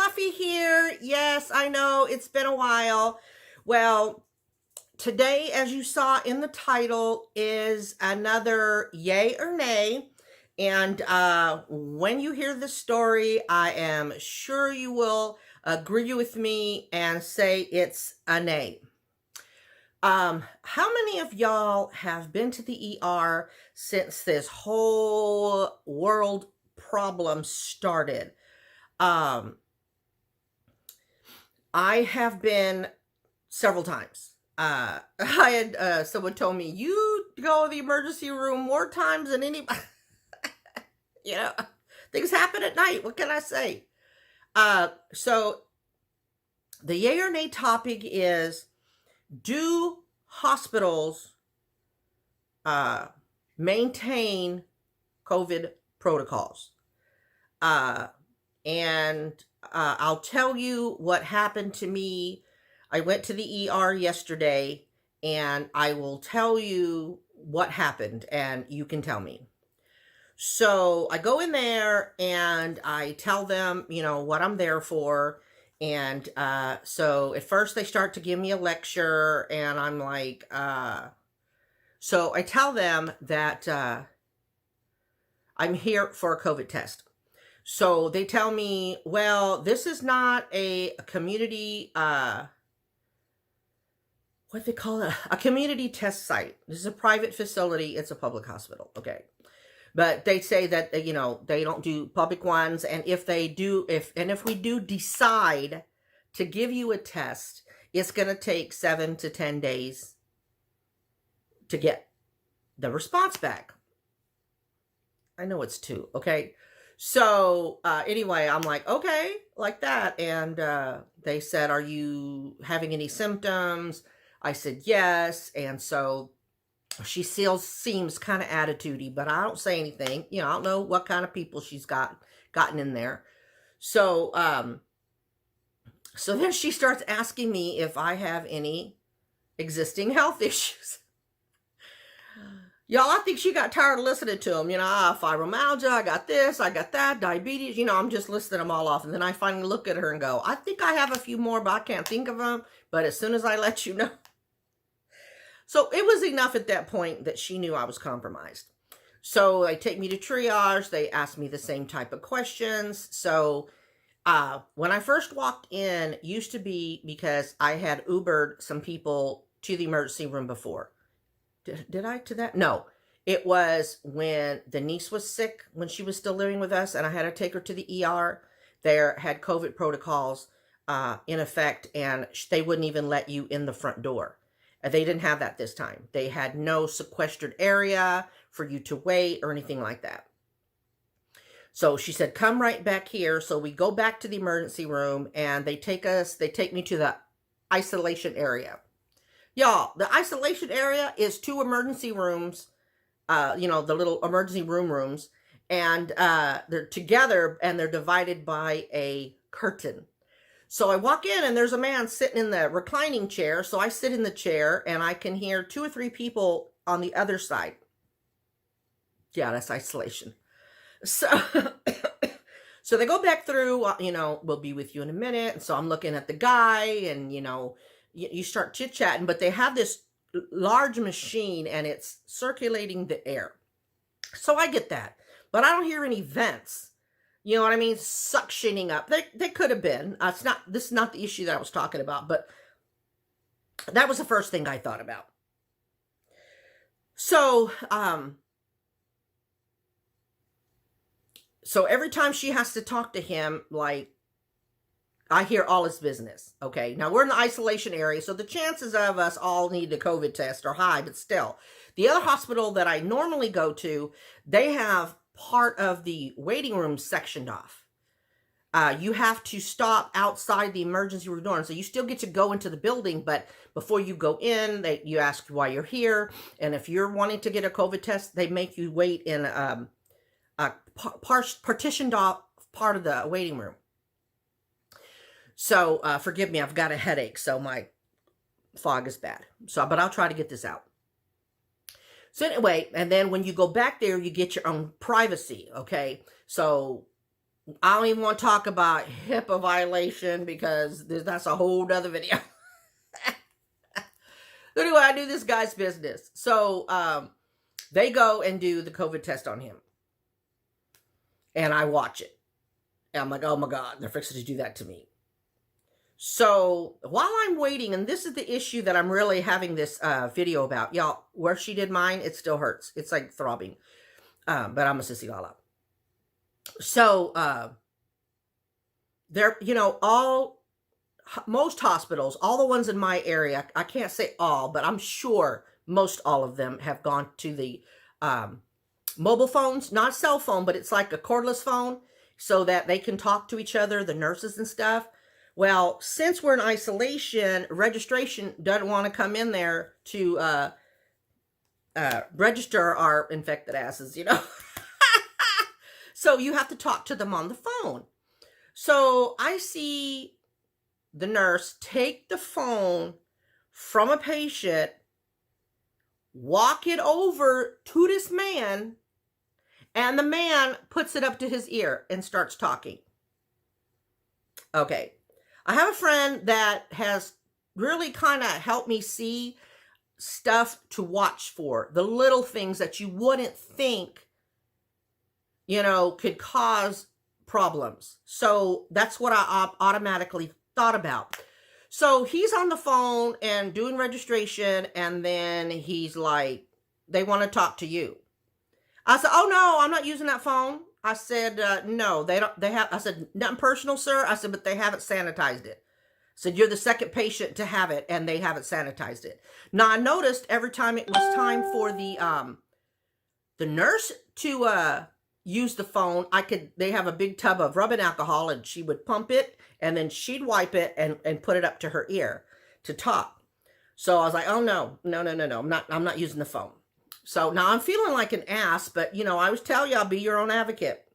Fluffy here. Yes, I know it's been a while. Well, today, as you saw in the title, is another yay or nay. And when you hear this story, I am sure you will agree with me and say it's a nay. How many of y'all have been to the ER since this whole world problem started? I have been several times. I had someone told me, you go to the emergency room more times than anybody. You know, things happen at night. What can I say? So the yay or nay topic is, do hospitals maintain COVID protocols? And I'll tell you what happened to me. I went to the ER yesterday, and I will tell you what happened, and you can tell me. So I go in there, and I tell them, what I'm there for. And so at first they start to give me a lecture, and I'm like, so I tell them that I'm here for a COVID test. So they tell me, well, this is not a community, what they call it, a community test site. This is a private facility. It's a public hospital. Okay. But they say that, they don't do public ones. And if they do, if we do decide to give you a test, it's going to take 7 to 10 days to get the response back. I know it's 2. Okay. So anyway, I'm like, okay, like that. And they said, are you having any symptoms? I said, yes. And so she still seems kind of attitudey, but I don't say anything. I don't know what kind of people she's gotten in there. So, so then she starts asking me if I have any existing health issues. Y'all, I think she got tired of listening to them. Fibromyalgia, I got this, I got that, diabetes. I'm just listing them all off. And then I finally look at her and go, I think I have a few more, but I can't think of them. But as soon as I let you know. So it was enough at that point that she knew I was compromised. So they take me to triage. They ask me the same type of questions. So when I first walked in, used to be because I had Ubered some people to the emergency room before. Did I to that? No, it was when the niece was sick, when she was still living with us, and I had to take her to the ER. There had COVID protocols in effect, and they wouldn't even let you in the front door. They didn't have that this time. They had no sequestered area for you to wait or anything like that. So she said, come right back here. So we go back to the emergency room, and they take me to the isolation area. Y'all, the isolation area is 2 emergency rooms, the little emergency rooms, and they're together, and they're divided by a curtain. So I walk in, and there's a man sitting in the reclining chair. So I sit in the chair, and I can hear 2 or 3 people on the other side. Yeah, that's isolation. So, so they go back through, we'll be with you in a minute. And so I'm looking at the guy, and, you start chit-chatting, but they have this large machine, and it's circulating the air. So I get that, but I don't hear any vents. You know what I mean? Suctioning up. They could have been. This is not the issue that I was talking about, but that was the first thing I thought about. So, so every time she has to talk to him, like, I hear all his business. Okay. Now we're in the isolation area, so the chances of us all need a COVID test are high, but still. The other hospital that I normally go to, they have part of the waiting room sectioned off. You have to stop outside the emergency room door. And so you still get to go into the building, but before you go in, you ask why you're here. And if you're wanting to get a COVID test, they make you wait in a partitioned off part of the waiting room. So forgive me, I've got a headache, so my fog is bad. But I'll try to get this out. So anyway, and then when you go back there, you get your own privacy, okay? So I don't even want to talk about HIPAA violation because that's a whole nother video. Anyway, I do this guy's business. So they go and do the COVID test on him. And I watch it. And I'm like, oh my God, they're fixing to do that to me. So while I'm waiting, and this is the issue that I'm really having this video about. Y'all, where she did mine, it still hurts. It's like throbbing. But I'm going to sissy all up. So there, you know, most hospitals, all the ones in my area, I can't say all, but I'm sure most all of them have gone to the mobile phones, not cell phone, but it's like a cordless phone so that they can talk to each other, the nurses and stuff. Well, since we're in isolation, registration doesn't want to come in there to register our infected asses, you know. So you have to talk to them on the phone. So I see the nurse take the phone from a patient, walk it over to this man, and the man puts it up to his ear and starts talking. Okay. I have a friend that has really kind of helped me see stuff to watch for, the little things that you wouldn't think, you know, could cause problems. So that's what I automatically thought about. So he's on the phone and doing registration, and then he's like, they want to talk to you. I said, oh no, I'm not using that phone. I said, no, they don't, they have, I said, nothing personal, sir. I said, but they haven't sanitized it. I said, you're the second patient to have it, and they haven't sanitized it. Now I noticed every time it was time for the nurse to use the phone, they have a big tub of rubbing alcohol, and she would pump it, and then she'd wipe it and put it up to her ear to talk. So I was like, oh no, I'm not using the phone. So now I'm feeling like an ass, but you know, I always tell you, I'll be your own advocate.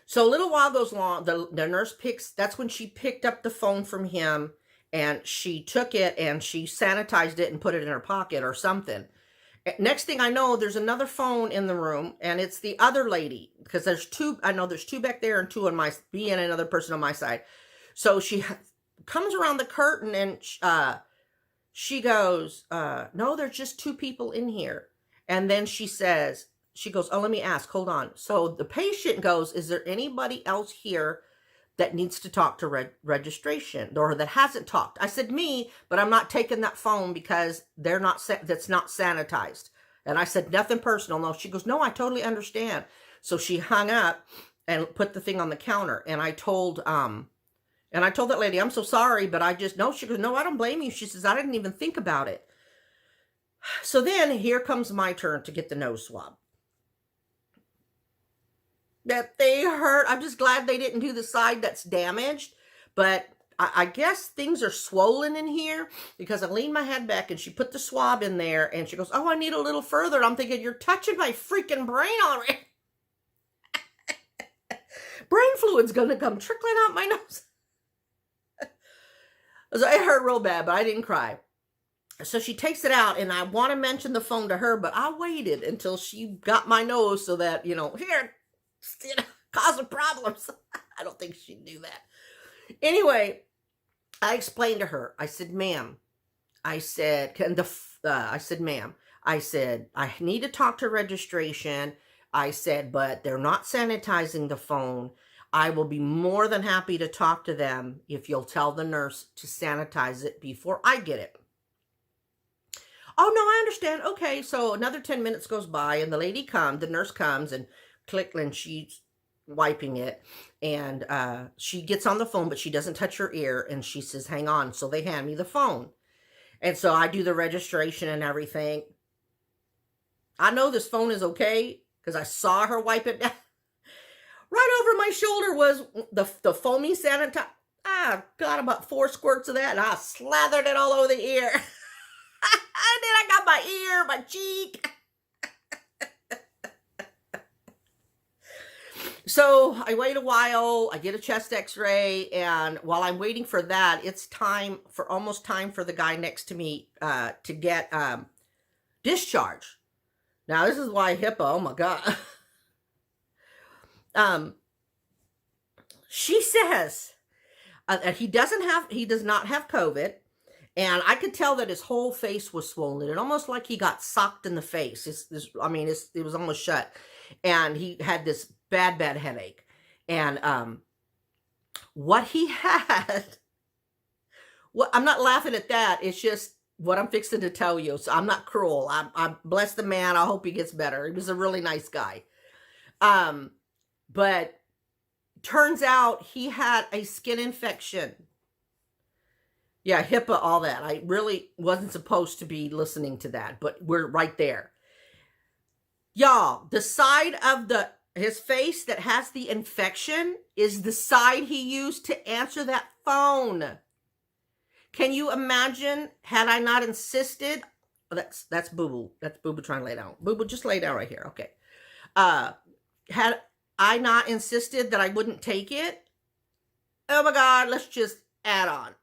So a little while goes along, the nurse that's when she picked up the phone from him, and she took it and she sanitized it and put it in her pocket or something. Next thing I know, there's another phone in the room, and it's the other lady, because there's two, I know there's two back there and two on me and another person on my side. So she comes around the curtain, and she goes, no, there's just two people in here. And then she goes, oh, let me ask, hold on. So the patient goes, is there anybody else here that needs to talk to registration or that hasn't talked? I said, me, but I'm not taking that phone because that's not sanitized. And I said, nothing personal. No, she goes, no, I totally understand. So she hung up and put the thing on the counter. And I told that lady, I'm so sorry, but no, she goes, no, I don't blame you. She says, I didn't even think about it. So then here comes my turn to get the nose swab. That they hurt. I'm just glad they didn't do the side that's damaged, but I guess things are swollen in here because I leaned my head back and she put the swab in there and she goes, oh, I need a little further. And I'm thinking, you're touching my freaking brain already. Brain fluid's going to come trickling out my nose. So it hurt real bad, but I didn't cry. So she takes it out, and I want to mention the phone to her, but I waited until she got my nose so that, you know, here, causing problems. I don't think she'd do that. Anyway, I explained to her. I said, ma'am, I said, ma'am, I said, I need to talk to registration. I said, but they're not sanitizing the phone. I will be more than happy to talk to them if you'll tell the nurse to sanitize it before I get it. Oh, no, I understand. Okay, so another 10 minutes goes by, and the nurse comes, and she's wiping it, and she gets on the phone, but she doesn't touch her ear, and she says, hang on. So they hand me the phone. And so I do the registration and everything. I know this phone is okay because I saw her wipe it down. Right over my shoulder was the foamy sanitizer. I got about 4 squirts of that, and I slathered it all over the ear. And then I got my ear, my cheek. So I wait a while, I get a chest x-ray, and while I'm waiting for that, it's almost time for the guy next to me to get discharge. Now, this is why HIPAA, oh my God. She says he does not have COVID. And I could tell that his whole face was swollen. It almost like he got socked in the face. It was almost shut. And he had this bad headache. And what he had, I'm not laughing at that. It's just what I'm fixing to tell you. So I'm not cruel. I bless the man. I hope he gets better. He was a really nice guy. But turns out he had a skin infection. Yeah, HIPAA, all that. I really wasn't supposed to be listening to that, but we're right there. Y'all, the side of his face that has the infection is the side he used to answer that phone. Can you imagine, had I not insisted? Oh, that's Boo-Boo. That's Boo-Boo trying to lay down. Boo-Boo, just lay down right here. Okay. Had I not insisted that I wouldn't take it, oh my God, let's just add on.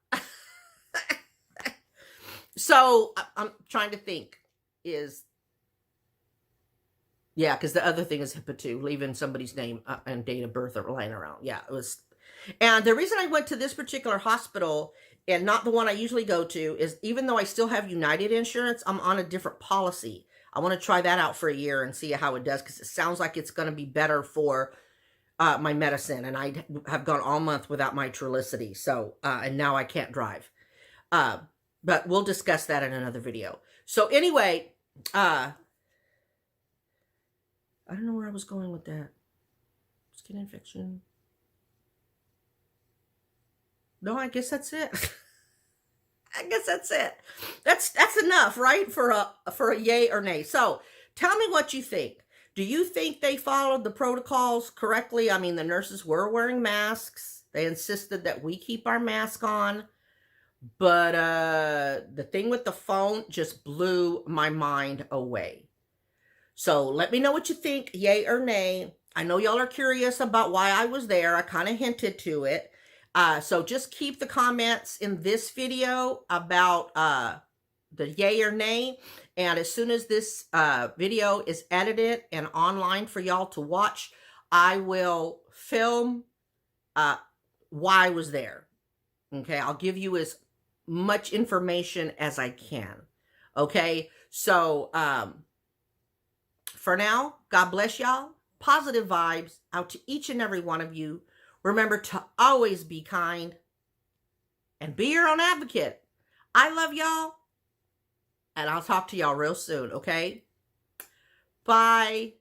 So I'm trying to think yeah, because the other thing is HIPAA too, leaving somebody's name and date of birth or lying around. Yeah, it was. And the reason I went to this particular hospital and not the one I usually go to is even though I still have United insurance, I'm on a different policy. I want to try that out for a year and see how it does because it sounds like it's going to be better for my medicine. And I have gone all month without my Trulicity. So, and now I can't drive. But we'll discuss that in another video. So anyway, I don't know where I was going with that. Skin infection. No, I guess that's it. I guess that's it. That's enough, right? For a yay or nay. So tell me what you think. Do you think they followed the protocols correctly? I mean, the nurses were wearing masks. They insisted that we keep our mask on. But the thing with the phone just blew my mind away. So let me know what you think, yay or nay. I know y'all are curious about why I was there. I kind of hinted to it. So just keep the comments in this video about the yay or nay. And as soon as this video is edited and online for y'all to watch, I will film why I was there. Okay, I'll give you as much information as I can. Okay, so for now, God bless y'all. Positive vibes out to each and every one of you. Remember to always be kind and be your own advocate. I love y'all, and I'll talk to y'all real soon, okay? Bye.